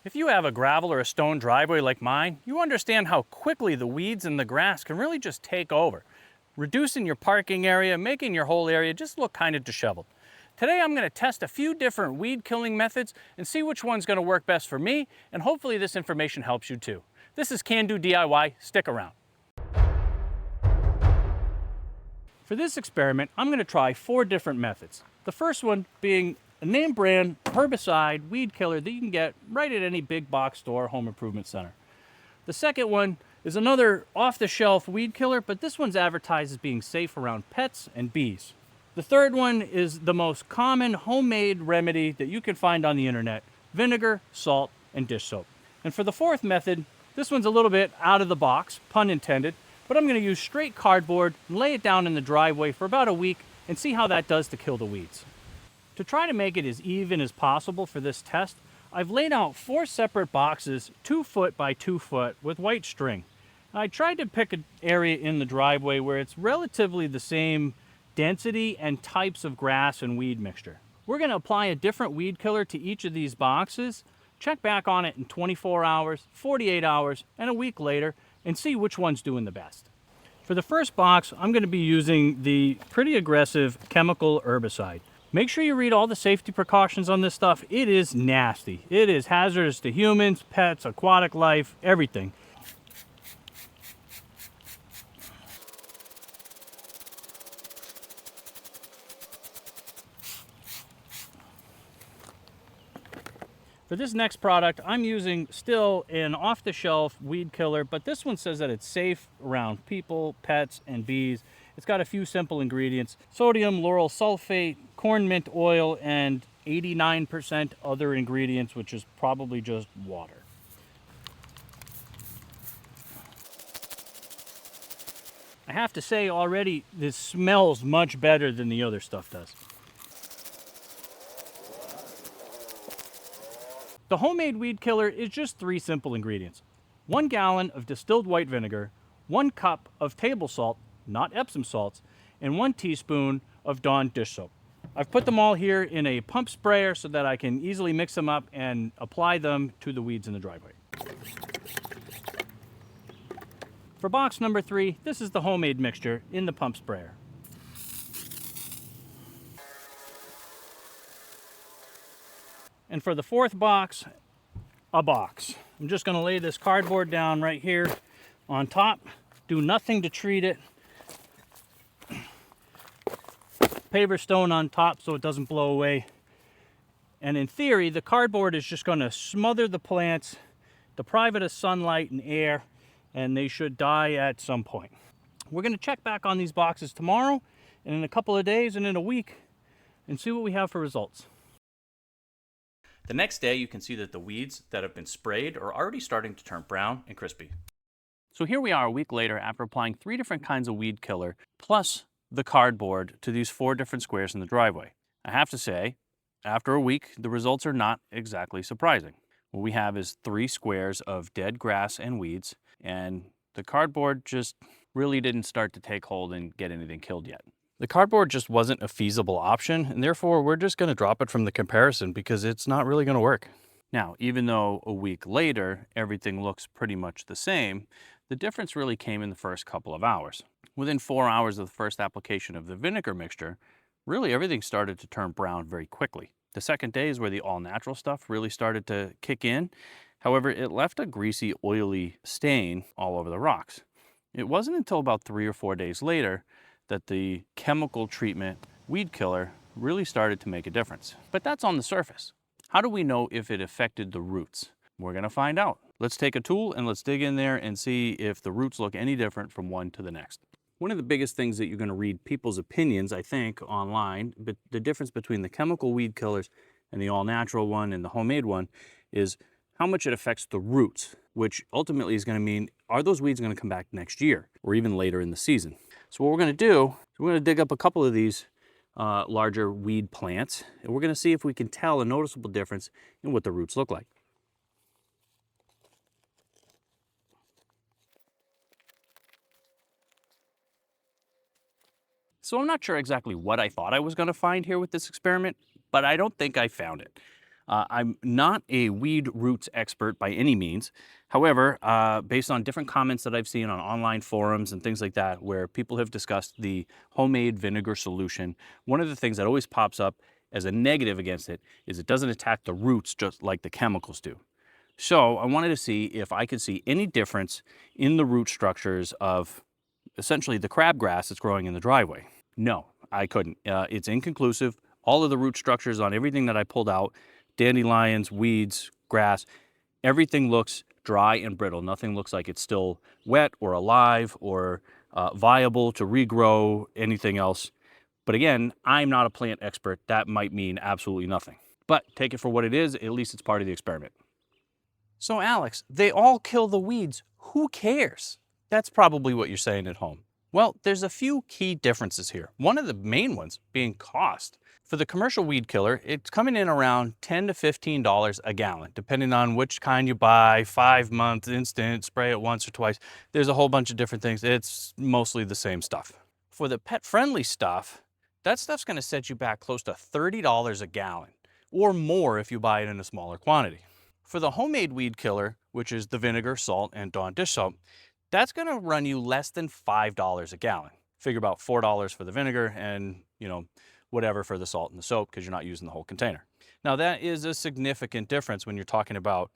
If you have a gravel or a stone driveway like mine, you understand how quickly the weeds and the grass can really just take over, reducing your parking area, making your whole area just look kind of disheveled. Today I'm going to test a few different weed killing methods and see which one's going to work best for me, and hopefully this information helps you too. This is Can Do DIY, stick around. For this experiment, I'm going to try 4 different methods. The first one being a name brand herbicide weed killer that you can get right at any big box store, home improvement center. The second one is another off-the-shelf weed killer, but this one's advertised as being safe around pets and bees. The third one is the most common homemade remedy that you can find on the internet: vinegar, salt, and dish soap. And for the fourth method, this one's a little bit out of the box, pun intended, but I'm going to use straight cardboard and lay it down in the driveway for about a week and see how that does to kill the weeds. To try to make it as even as possible for this test, I've laid out 4 separate boxes, 2 foot by 2 foot, with white string. I tried to pick an area in the driveway where it's relatively the same density and types of grass and weed mixture. We're going to apply a different weed killer to each of these boxes, check back on it in 24 hours, 48 hours, and a week later, and see which one's doing the best. For the first box, I'm going to be using the pretty aggressive chemical herbicide. Make sure you read all the safety precautions on this stuff. It is nasty. It is hazardous to humans, pets, aquatic life, everything. For this next product, I'm using still an off-the-shelf weed killer, but this one says that it's safe around people, pets, and bees. It's got a few simple ingredients: sodium lauryl sulfate, corn mint oil, and 89% other ingredients, which is probably just water. I have to say already, this smells much better than the other stuff does. The homemade weed killer is just 3 simple ingredients: 1 gallon of distilled white vinegar, 1 cup of table salt, not Epsom salts, and 1 teaspoon of Dawn dish soap. I've put them all here in a pump sprayer so that I can easily mix them up and apply them to the weeds in the driveway. For box number 3, this is the homemade mixture in the pump sprayer. And for the 4th box, a box. I'm just going to lay this cardboard down right here on top, do nothing to treat it. Paver stone on top so it doesn't blow away. And in theory, the cardboard is just going to smother the plants, deprive it of sunlight and air, and they should die at some point. We're going to check back on these boxes tomorrow, and in a couple of days, and in a week, and see what we have for results. The next day, you can see that the weeds that have been sprayed are already starting to turn brown and crispy. So here we are a week later after applying 3 different kinds of weed killer, plus the cardboard, to these 4 different squares in the driveway. I have to say, after a week, the results are not exactly surprising. What we have is 3 squares of dead grass and weeds, and the cardboard just really didn't start to take hold and get anything killed yet. The cardboard just wasn't a feasible option, and therefore we're just going to drop it from the comparison because it's not really going to work. Now, even though a week later everything looks pretty much the same, the difference really came in the first couple of hours. Within 4 hours of the first application of the vinegar mixture, really everything started to turn brown very quickly. The second day is where the all-natural stuff really started to kick in. However, it left a greasy, oily stain all over the rocks. It wasn't until about 3 or 4 days later that the chemical treatment weed killer really started to make a difference. But that's on the surface. How do we know if it affected the roots? We're going to find out. Let's take a tool and let's dig in there and see if the roots look any different from one to the next. One of the biggest things that you're going to read people's opinions, I think, online, but the difference between the chemical weed killers and the all-natural one and the homemade one is how much it affects the roots, which ultimately is going to mean, are those weeds going to come back next year or even later in the season? So what we're going to do is we're going to dig up a couple of these larger weed plants, and we're going to see if we can tell a noticeable difference in what the roots look like. So I'm not sure exactly what I thought I was going to find here with this experiment, but I don't think I found it. I'm not a weed roots expert by any means. However, based on different comments that I've seen on online forums and things like that, where people have discussed the homemade vinegar solution, one of the things that always pops up as a negative against it is it doesn't attack the roots just like the chemicals do. So I wanted to see if I could see any difference in the root structures of essentially the crabgrass that's growing in the driveway. No, I couldn't. It's inconclusive. All of the root structures on everything that I pulled out, dandelions, weeds, grass, everything looks dry and brittle. Nothing looks like it's still wet or alive or viable to regrow, anything else. But again, I'm not a plant expert. That might mean absolutely nothing. But take it for what it is. At least it's part of the experiment. So Alex, they all kill the weeds. Who cares? That's probably what you're saying at home. Well, there's a few key differences here. One of the main ones being cost. For the commercial weed killer, it's coming in around $10 to $15 a gallon, depending on which kind you buy, 5-month instant, spray it once or twice. There's a whole bunch of different things. It's mostly the same stuff. For the pet-friendly stuff, that stuff's gonna set you back close to $30 a gallon, or more if you buy it in a smaller quantity. For the homemade weed killer, which is the vinegar, salt, and Dawn dish soap, that's gonna run you less than $5 a gallon. Figure about $4 for the vinegar and, whatever for the salt and the soap because you're not using the whole container. Now that is a significant difference when you're talking about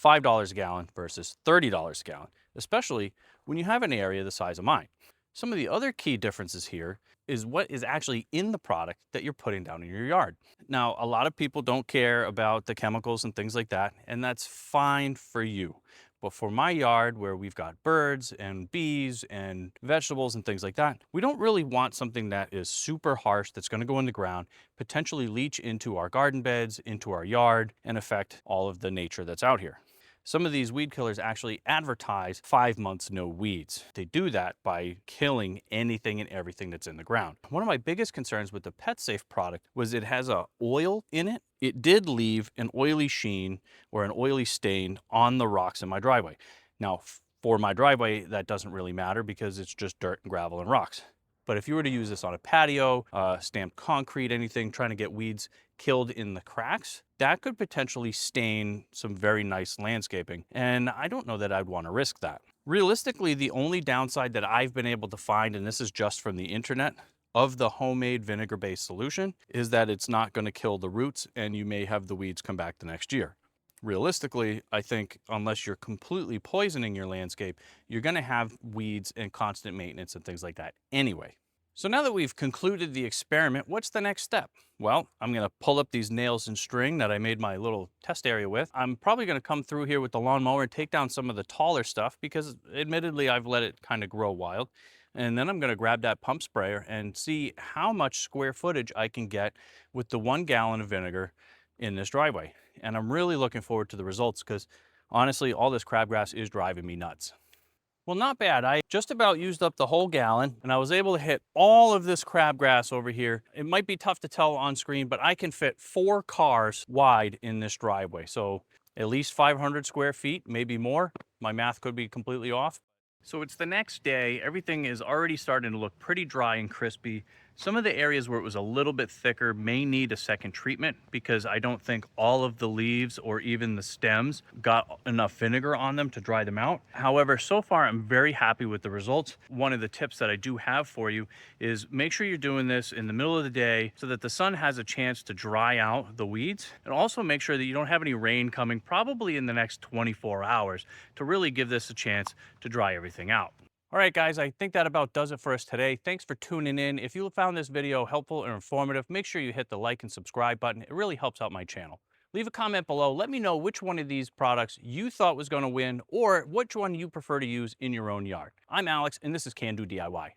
$5 a gallon versus $30 a gallon, especially when you have an area the size of mine. Some of the other key differences here is what is actually in the product that you're putting down in your yard. Now, a lot of people don't care about the chemicals and things like that, and that's fine for you. But for my yard, where we've got birds and bees and vegetables and things like that, we don't really want something that is super harsh that's going to go in the ground, potentially leach into our garden beds, into our yard, and affect all of the nature that's out here. Some of these weed killers actually advertise 5 months no weeds. They do that by killing anything and everything that's in the ground. One of my biggest concerns with the PetSafe product was it has a oil in it. It did leave an oily sheen or an oily stain on the rocks in my driveway. Now, for my driveway, that doesn't really matter because it's just dirt and gravel and rocks. But if you were to use this on a patio, stamped concrete, anything, trying to get weeds killed in the cracks, that could potentially stain some very nice landscaping. And I don't know that I'd want to risk that. Realistically, the only downside that I've been able to find, and this is just from the internet, of the homemade vinegar-based solution is that it's not going to kill the roots and you may have the weeds come back the next year. Realistically, I think unless you're completely poisoning your landscape, you're going to have weeds and constant maintenance and things like that anyway. So now that we've concluded the experiment, what's the next step? Well, I'm going to pull up these nails and string that I made my little test area with. I'm probably going to come through here with the lawnmower and take down some of the taller stuff because admittedly I've let it kind of grow wild. And then I'm going to grab that pump sprayer and see how much square footage I can get with the 1 gallon of vinegar in this driveway. And I'm really looking forward to the results because honestly, all this crabgrass is driving me nuts. Well, not bad. I just about used up the whole gallon and I was able to hit all of this crabgrass over here. It might be tough to tell on screen, but I can fit 4 cars wide in this driveway. So at least 500 square feet, maybe more. My math could be completely off. So it's the next day. Everything is already starting to look pretty dry and crispy. Some of the areas where it was a little bit thicker may need a second treatment because I don't think all of the leaves or even the stems got enough vinegar on them to dry them out. However, so far I'm very happy with the results. One of the tips that I do have for you is make sure you're doing this in the middle of the day so that the sun has a chance to dry out the weeds, and also make sure that you don't have any rain coming probably in the next 24 hours to really give this a chance to dry everything out. All right, guys, I think that about does it for us today. Thanks for tuning in. If you found this video helpful or informative, make sure you hit the like and subscribe button. It really helps out my channel. Leave a comment below. Let me know which one of these products you thought was going to win or which one you prefer to use in your own yard. I'm Alex, and this is Can Do DIY.